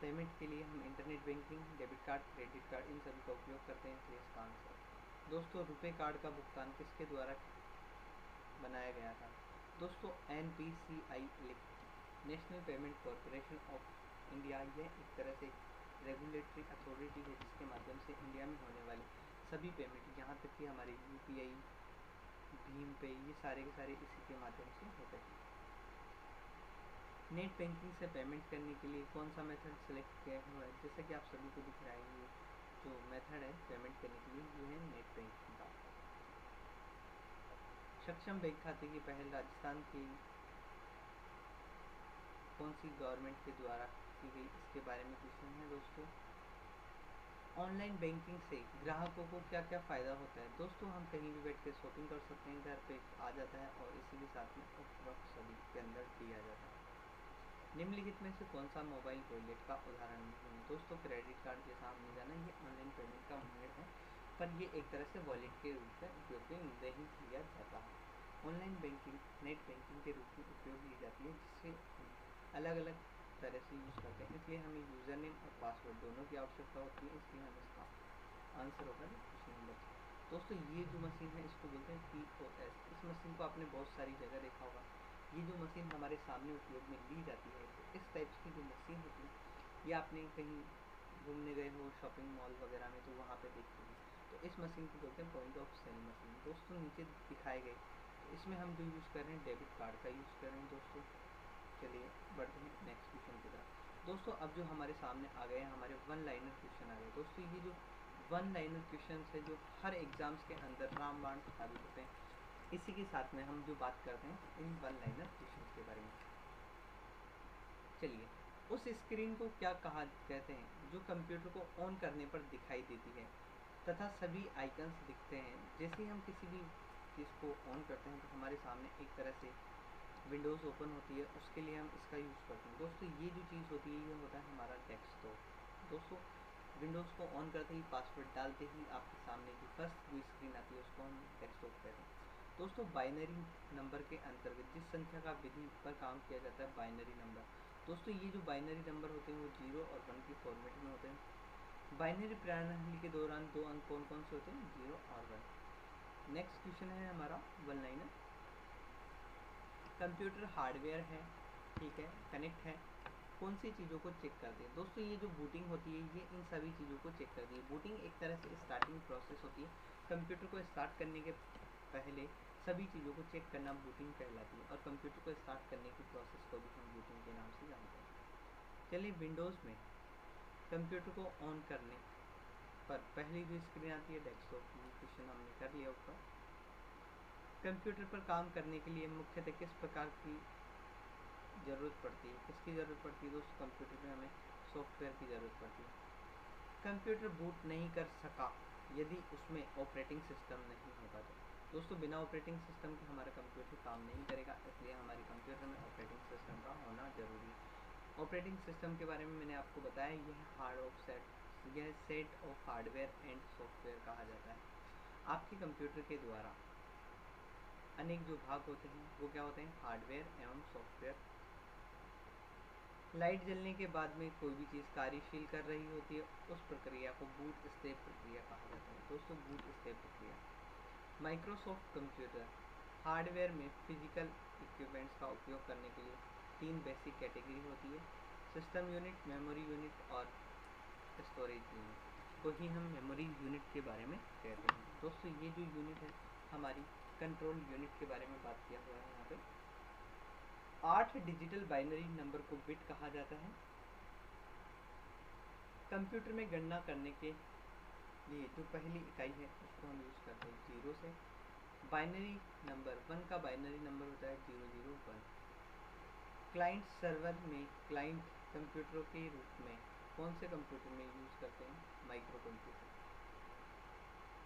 पेमेंट के लिए हम internet banking, debit card, credit card इन सभी का उपयोग करते हैं। तो इसका आंसर दोस्तों रुपए कार्ड का भुगतान किसके द्वारा बनाया गया था। दोस्तों NPCI national payment corporation of India, यह एक तरह से रेगुलेटरी अथॉरिटी है जिसके माध्यम से इंडिया में होने वाले सभी पेमेंट यहाँ तक कि हमारे UPI, भीम पे ये सारे के सारे इसी के माध्यम से होते हैं। नेट बैंकिंग से पेमेंट करने के लिए कौन सा मेथड सेलेक्ट किया हुआ है। जैसे कि आप सभी को दिख रहा है ये जो मेथड है पेमेंट करने के लिए ये है नेट बैंकिंग का। सक्षम बैंक खाते की पहल राजस्थान की कौन सी गवर्नमेंट के द्वारा की गई, इसके बारे में क्वेश्चन है दोस्तों। ऑनलाइन बैंकिंग से ग्राहकों को क्या क्या फ़ायदा होता है। दोस्तों हम कहीं भी बैठ के शॉपिंग कर सकते हैं, घर पे आ जाता है और इसी के साथ में उपरोक्त सभी के अंदर दिया जाता है। निम्नलिखित में से कौन सा मोबाइल वॉलेट का उदाहरण नहीं है। दोस्तों क्रेडिट कार्ड जैसा हमने जाना ये ऑनलाइन पेमेंट का मोड है, पर ये एक तरह से वॉलेट के रूप में उपयोग में नहीं लिया जाता है। ऑनलाइन बैंकिंग नेट बैंकिंग के रूप में उपयोग ली जाती है, जिससे हम अलग अलग तरह से यूज़ करते हैं, इसलिए हमें यूज़र नेम और पासवर्ड दोनों की आवश्यकता होती है, इसलिए हम इसका आंसर होगा क्वेश्चन नंबर 6। दोस्तों ये जो मशीन है इसको बोलते हैं POS। इस मशीन को आपने बहुत सारी जगह देखा होगा। ये जो मशीन हमारे सामने उपयोग में ली जाती है, तो इस टाइप की जो मशीन होती है ये आपने कहीं घूमने गए हो शॉपिंग मॉल वगैरह में तो वहाँ पे देखी होगी। तो इस मशीन को बोलते हैं पॉइंट ऑफ सेल मशीन। दोस्तों नीचे दिखाए गए तो इसमें हम जो यूज़ कर रहे हैं डेबिट कार्ड का यूज़ कर रहे हैं दोस्तों। चलिए बढ़ते हैं नेक्स्ट क्वेश्चन की तरफ। दोस्तों अब जो हमारे सामने आ गए हैं हमारे वन लाइनर क्वेश्चन आ गए। दोस्तों ये जो वन लाइनर क्वेश्चन है जो हर एग्जाम्स के अंदर रामबाण साबित होते हैं, इसी के साथ में हम जो बात करते हैं इन वन लाइनर क्वेश्चन के बारे में। चलिए उस स्क्रीन को क्या कहा कहते हैं जो कंप्यूटर को ऑन करने पर दिखाई देती है तथा सभी आइकन्स दिखते हैं। जैसे ही हम किसी भी चीज़ को ऑन करते हैं तो हमारे सामने एक तरह से विंडोज़ ओपन होती है, उसके लिए हम इसका यूज़ करते हैं। दोस्तों ये जो चीज़ होती है ये होता है हमारा डेस्कटॉप। दोस्तों विंडोज़ को ऑन करते ही पासवर्ड डालते ही आपके सामने जो फर्स्ट जो स्क्रीन आती है उसको हम डेस्कटॉप कहते हैं। दोस्तों बाइनरी नंबर के अंतर्गत जिस संख्या का विधि पर काम किया जाता है बाइनरी नंबर। दोस्तों ये जो बाइनरी नंबर होते हैं वो 0 और 1 की फॉर्मेट में होते हैं। बाइनरी प्रणाली के दौरान दो अंक कौन कौन से होते हैं, 0 और 1। नेक्स्ट क्वेश्चन है हमारा वन लाइनर। कंप्यूटर हार्डवेयर है, ठीक है, कनेक्ट है, कौन सी चीज़ों को चेक करती है। दोस्तों ये जो बूटिंग होती है ये इन सभी चीज़ों को चेक करती है। बूटिंग एक तरह से स्टार्टिंग प्रोसेस होती है, कंप्यूटर को स्टार्ट करने के पहले सभी चीज़ों को चेक करना बूटिंग कहलाती है, और कंप्यूटर को स्टार्ट करने की प्रोसेस को भी हम बूटिंग के नाम से जानते हैं। चलिए विंडोज़ में कंप्यूटर को ऑन करने पर पहली जो स्क्रीन आती है डेस्कटॉप की, क्वेश्चन हमने कर लिया ऊपर। कंप्यूटर पर काम करने के लिए मुख्यतः किस प्रकार की ज़रूरत पड़ती है, किसकी ज़रूरत पड़ती है दोस्तों, कंप्यूटर में हमें सॉफ्टवेयर की ज़रूरत पड़ती है। कंप्यूटर बूट नहीं कर सका यदि उसमें ऑपरेटिंग सिस्टम नहीं होगा तो। दोस्तों बिना ऑपरेटिंग सिस्टम के हमारा कंप्यूटर काम नहीं करेगा, इसलिए हमारे कंप्यूटर में ऑपरेटिंग सिस्टम का होना ज़रूरी है। ऑपरेटिंग सिस्टम के बारे में मैंने आपको बताया, यह set of hardware and software कहा जाता है। आपके कंप्यूटर के द्वारा अनेक जो भाग होते हैं वो क्या होते हैं, हार्डवेयर एवं सॉफ्टवेयर। लाइट जलने के बाद में कोई भी चीज़ कार्यशील कर रही होती है, उस प्रक्रिया को बूट स्टेप प्रक्रिया कहा जाता है। दोस्तों बूट स्टेप प्रक्रिया। माइक्रोसॉफ्ट कंप्यूटर हार्डवेयर में फिजिकल इक्विपमेंट्स का उपयोग करने के लिए 3 बेसिक कैटेगरी होती है, सिस्टम यूनिट, मेमोरी यूनिट और स्टोरेज यूनिट को ही हम मेमोरी यूनिट के बारे में कहते हैं। दोस्तों ये जो यूनिट है हमारी कंट्रोल यूनिट के बारे में बात किया हुआ है यहाँ पे। 8 डिजिटल बाइनरी नंबर को बिट कहा जाता है। कंप्यूटर में गणना करने के लिए जो पहली इकाई है उसको हम यूज़ करते हैं 0 से। बाइनरी नंबर 1 का बाइनरी नंबर होता है 001। क्लाइंट सर्वर में क्लाइंट कंप्यूटरों के रूप में कौन से कंप्यूटर में यूज़ करते हैं, माइक्रो कंप्यूटर।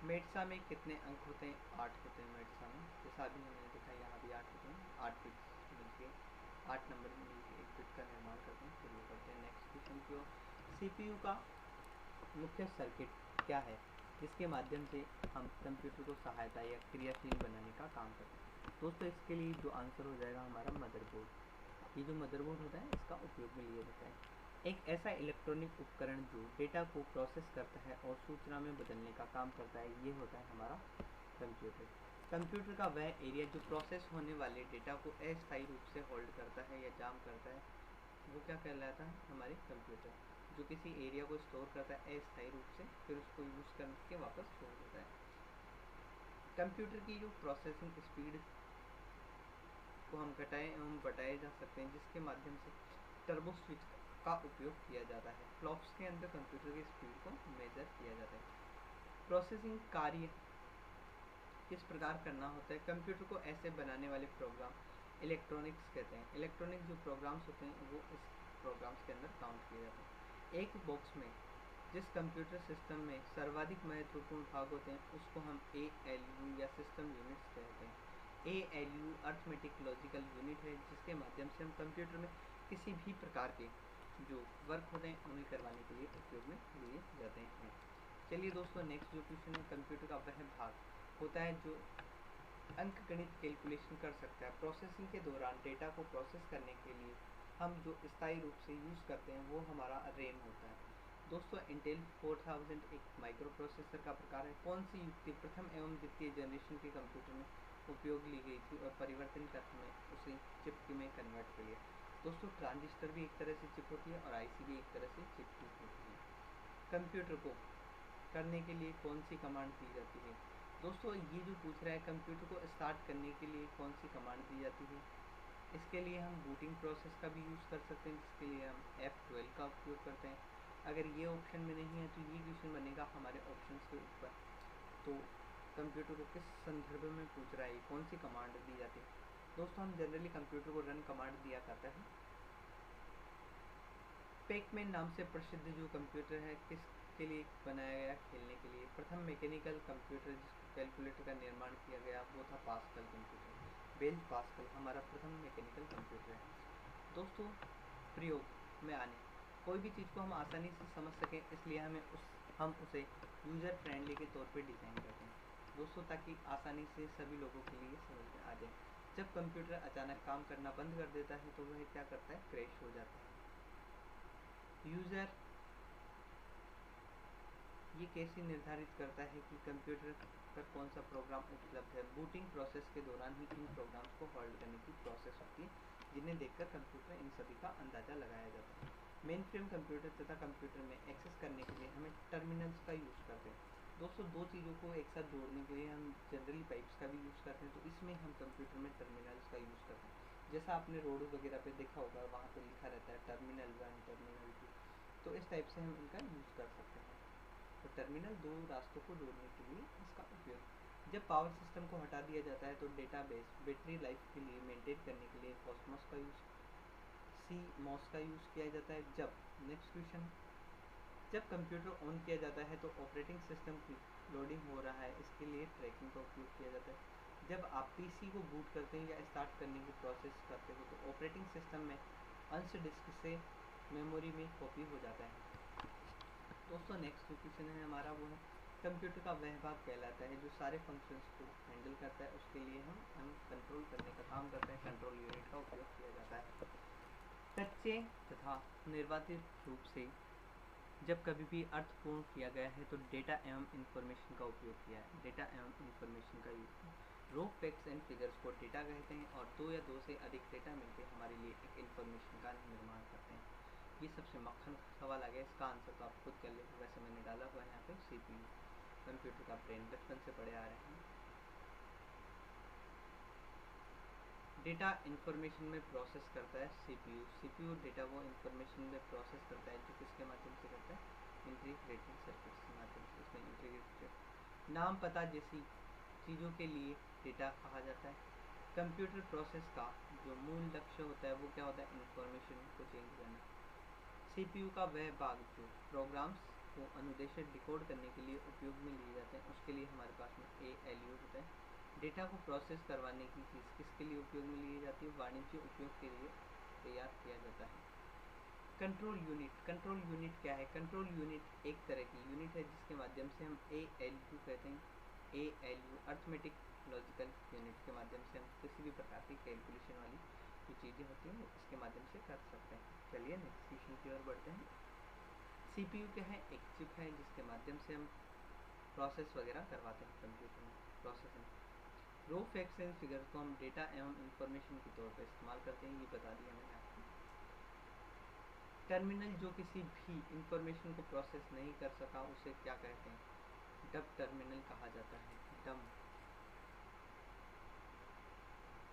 मेडसा में कितने अंक होते हैं, 8 होते हैं मेडसा में, जैसा अभी हमने देखा यहाँ भी 8 होते हैं। 8 बिट्स मिलके 8 नंबर मिलके एक बिट का निर्माण करते हैं। चलिए करते हैं नेक्स्ट क्वेश्चन की ओर। CPU का मुख्य सर्किट क्या है जिसके माध्यम से हम कंप्यूटर को सहायता या क्रियाशील बनाने का काम करते हैं। दोस्तों इसके लिए जो आंसर हो जाएगा हमारा मदरबोर्ड। ये जो मदरबोर्ड होता है इसका उपयोग में लिया जाता है। एक ऐसा इलेक्ट्रॉनिक उपकरण जो डेटा को प्रोसेस करता है और सूचना में बदलने का काम करता है, ये होता है हमारा कंप्यूटर। कंप्यूटर का वह एरिया जो प्रोसेस होने वाले डेटा को अस्थायी रूप से होल्ड करता है या जाम करता है, वो क्या कहलाता है, हमारे कंप्यूटर। जो किसी एरिया को स्टोर करता है अस्थायी रूप से, फिर उसको यूज़ करके वापस छोड़ देता है। कंप्यूटर की जो प्रोसेसिंग स्पीड को हम घटाए एवं बढ़ाए जा सकते हैं, जिसके माध्यम से टर्बो स्विच का उपयोग किया जाता है। फ्लॉप्स के अंदर कंप्यूटर की स्पीड को मेजर किया जाता है। प्रोसेसिंग कार्य किस प्रकार करना होता है, कंप्यूटर को ऐसे बनाने वाले प्रोग्राम इलेक्ट्रॉनिक्स कहते हैं। इलेक्ट्रॉनिक जो प्रोग्राम्स होते हैं वो इस प्रोग्राम्स के अंदर काउंट किए जाते हैं। एक बॉक्स में जिस कंप्यूटर सिस्टम में सर्वाधिक महत्वपूर्ण भाग होते हैं उसको हम ALU या सिस्टम यूनिट्स कहते हैं। ALU अर्थमेटिक लॉजिकल यूनिट है जिसके माध्यम से हम कंप्यूटर में किसी भी प्रकार के जो वर्क होते हैं उन्हें करवाने के लिए उपयोग में लिए जाते हैं। चलिए दोस्तों, नेक्स्ट जो क्वेश्चन है, कंप्यूटर का वह भाग होता है जो अंकगणित कैलकुलेशन कर सकता है। प्रोसेसिंग के दौरान डेटा को प्रोसेस करने के लिए हम जो स्थायी रूप से यूज़ करते हैं वो हमारा रैम होता है। दोस्तों, इंटेल 4000 एक माइक्रो प्रोसेसर का प्रकार है। कौन सी युक्ति प्रथम एवं द्वितीय जनरेशन के कंप्यूटर में उपयोग ली गई थी और परिवर्तन करके में उसे चिप में कन्वर्ट कर लिया? दोस्तों, ट्रांजिस्टर भी एक तरह से चिप होती है और आईसी भी एक तरह से चिप होती है। कंप्यूटर को करने के लिए कौन सी कमांड दी जाती है? दोस्तों, ये जो पूछ रहा है कंप्यूटर को स्टार्ट करने के लिए कौन सी कमांड दी जाती है, इसके लिए हम बूटिंग प्रोसेस का भी यूज़ कर सकते हैं जिसके लिए हम F12 का उपयोग करते हैं। अगर ये ऑप्शन में नहीं है तो ये क्वेश्चन बनेगा हमारे ऑप्शन के ऊपर। तो कंप्यूटर को किस संदर्भ में पूछ रहा है, कौन सी कमांड दी जाती है? दोस्तों, हम जनरली कंप्यूटर को रन कमांड दिया करता है। पैकमैन नाम से प्रसिद्ध जो कंप्यूटर है किसके लिए बनाया गया? खेलने के लिए। प्रथम मैकेनिकल कंप्यूटर जिसको कैलकुलेटर का निर्माण किया गया वो था पास्कल कंप्यूटर। बेल पास्कल हमारा प्रथम मैकेनिकल कंप्यूटर है। दोस्तों, प्रयोग में आने कोई भी चीज़ को हम आसानी से समझ सकें इसलिए हम उसे यूज़र फ्रेंडली के तौर पे डिज़ाइन करते हैं दोस्तों, ताकि आसानी से सभी लोगों के लिए समझ में आ जाए। जब कंप्यूटर अचानक काम करना बंद कर देता है तो वह क्या करता है? क्रैश हो जाता है। यूज़र ये कैसे निर्धारित करता है कि कंप्यूटर पर कौन सा प्रोग्राम उपलब्ध है? बूटिंग प्रोसेस के दौरान ही इन प्रोग्राम्स को होल्ड करने की प्रोसेस होती है जिन्हें देखकर कंप्यूटर इन सभी का अंदाज़ा लगाया जाता है। मेन फ्रेम कंप्यूटर तथा कंप्यूटर में एक्सेस करने के लिए हमें टर्मिनल्स का यूज़ करते हैं। दोस्तों, दो चीज़ों को एक साथ जोड़ने के लिए हम जनरली पाइप्स का भी यूज़ करते हैं, तो इसमें हम कंप्यूटर में टर्मिनल्स का यूज़ करते हैं। जैसा आपने रोड वगैरह पे देखा होगा, वहाँ पे लिखा रहता है टर्मिनल 1 टर्मिनल 2, तो इस टाइप से हम इनका यूज़ कर सकते हैं। तो टर्मिनल दो रास्तों को जोड़ने के लिए इसका उपयोग। जब पावर सिस्टम को हटा दिया जाता है तो डेटाबेस बैटरी लाइफ के लिए मेंटेन करने के लिए कॉस्मोस का यूज़ CMOS का यूज़ किया जाता है। जब नेक्स्ट क्वेश्चन, जब कंप्यूटर ऑन किया जाता है तो ऑपरेटिंग सिस्टम की लोडिंग हो रहा है, इसके लिए ट्रैकिंग का उपयोग किया जाता है। जब आप PC को बूट करते हैं या स्टार्ट करने की प्रोसेस करते हो तो ऑपरेटिंग सिस्टम में अंश डिस्क से मेमोरी में कॉपी हो जाता है। दोस्तों, नेक्स्ट जो क्वेश्चन है हमारा वो है कंप्यूटर का वह भाग कहलाता है जो सारे फंक्शंस को हैंडल करता है। उसके लिए हम कंट्रोल करने का काम करते हैं, कंट्रोल यूनिट का उपयोग किया जाता है। कच्चे तथा निर्वाचित रूप से जब कभी भी अर्थपूर्ण किया गया है तो डेटा एवं इंफॉर्मेशन का उपयोग किया है। डेटा एवं इंफॉर्मेशन का use raw facts and figures को डेटा कहते हैं और दो या दो से अधिक डेटा मिलकर हमारे लिए एक इंफॉर्मेशन का निर्माण करते हैं। ये सबसे मक्खन का सवाल आ गया, इसका आंसर तो आप खुद कर लेंगे। वैसे मैंने डाला हुआ है यहाँ पे CPU, कंप्यूटर का ब्रेन, बचपन से पढ़े आ रहे हैं। डेटा इंफॉर्मेशन में प्रोसेस करता है CPU डेटा को इंफॉर्मेशन में प्रोसेस करता है जो किसके माध्यम से करता है? इंटीग्रेटेड सर्किट्स के माध्यम से। इसमें इंटीग्रेटेड नाम पता जैसी चीज़ों के लिए डेटा कहा जाता है। कंप्यूटर प्रोसेस का जो मूल लक्ष्य होता है वो क्या होता है? इंफॉर्मेशन को चेंज करना। CPU का वह भाग जो प्रोग्राम्स को अनुदेशित डिकोड करने के लिए उपयोग में लिए जाते हैं उसके लिए हमारे पास में ALU होता है। डेटा को प्रोसेस करवाने की चीज़ किसके लिए उपयोग में ली जाती है? वाणिज्य उपयोग के लिए तैयार किया जाता है। कंट्रोल यूनिट क्या है? कंट्रोल यूनिट एक तरह की यूनिट है जिसके माध्यम से हम ALU कहते हैं। ALU अर्थमेटिक लॉजिकल यूनिट के माध्यम से हम किसी भी प्रकार की कैलकुलेशन वाली जो चीज़ें होती हैं वो इसके माध्यम से कर सकते हैं। चलिए नेक्स्ट क्वेश्चन की ओर बढ़ते हैं। CPU क्या है? एक चिप है जिसके माध्यम से हम प्रोसेस वगैरह करवाते हैं कंप्यूटर में, processing. Raw facts and figures को हम डेटा एवं इंफॉर्मेशन के तौर पर इस्तेमाल करते हैं, ये बता दिया मैंने आपको। टर्मिनल जो किसी भी इंफॉर्मेशन को प्रोसेस नहीं कर सका उसे क्या कहते हैं? डब टर्मिनल कहा जाता है। डम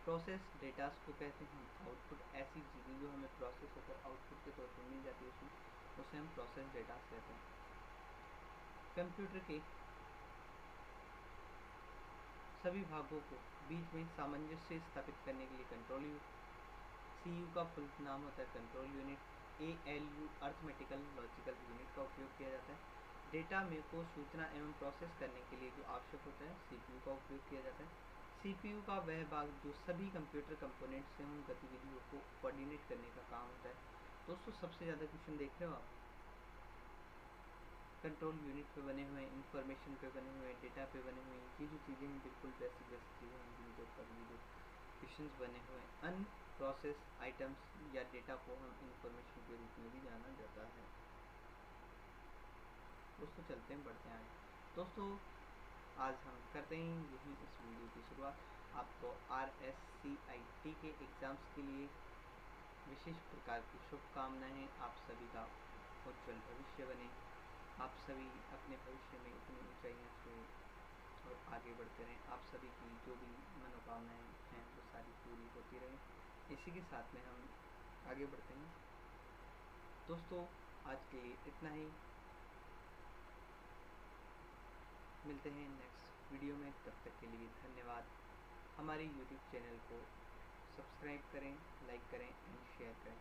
प्रोसेस डेटास को कहते हैं। आउटपुट ऐसी चीज़ें जो हमें प्रोसेस होकर आउटपुट के तौर पर मिल जाती है उसमें उसे हम प्रोसेस डेटास कहते हैं। कंप्यूटर के सभी भागों को बीच में सामंजस्य स्थापित करने के लिए कंट्रोल यू, CU का फुल नाम होता है control unit, ALU arithmetical logical unit का उपयोग किया जाता है। डेटा में को सूचना एवं प्रोसेस करने के लिए जो आवश्यक होता है CPU का उपयोग किया जाता है। CPU का वह भाग जो सभी कंप्यूटर कंपोनेंट्स एवं गतिविधियों को कोऑर्डिनेट करने का काम होता है। दोस्तों सबसे ज़्यादा क्वेश्चन देख रहे हो आप, कंट्रोल यूनिट पे बने हुए, इंफॉर्मेशन पे बने हुए, डेटा पे बने हुए, ये जो चीज़ें हैं बिल्कुल बेसिक चीज़ें हैं जिनके ऊपर ये जो क्वेश्चन बने हुए हैं। अनप्रोसेस आइटम्स या डेटा को हम इंफॉर्मेशन के रूप में भी जाना जाता है। दोस्तों चलते हैं, बढ़ते हैं आगे। दोस्तों आज हम करते हैं यही इस वीडियो की शुरुआत। आपको RSCIT के एग्ज़ाम्स के लिए विशेष प्रकार की शुभकामनाएं। आप सभी का उज्जवल भविष्य बने, आप सभी अपने भविष्य में इतनी ऊंचाइयां छुएं और आगे बढ़ते रहें। आप सभी की जो भी मनोकामनाएं हैं वो सारी पूरी होती रहें। इसी के साथ में हम आगे बढ़ते हैं। दोस्तों आज के लिए इतना ही, मिलते हैं नेक्स्ट वीडियो में। तब तक के लिए धन्यवाद। हमारे YouTube चैनल को सब्सक्राइब करें, लाइक करें एंड शेयर करें।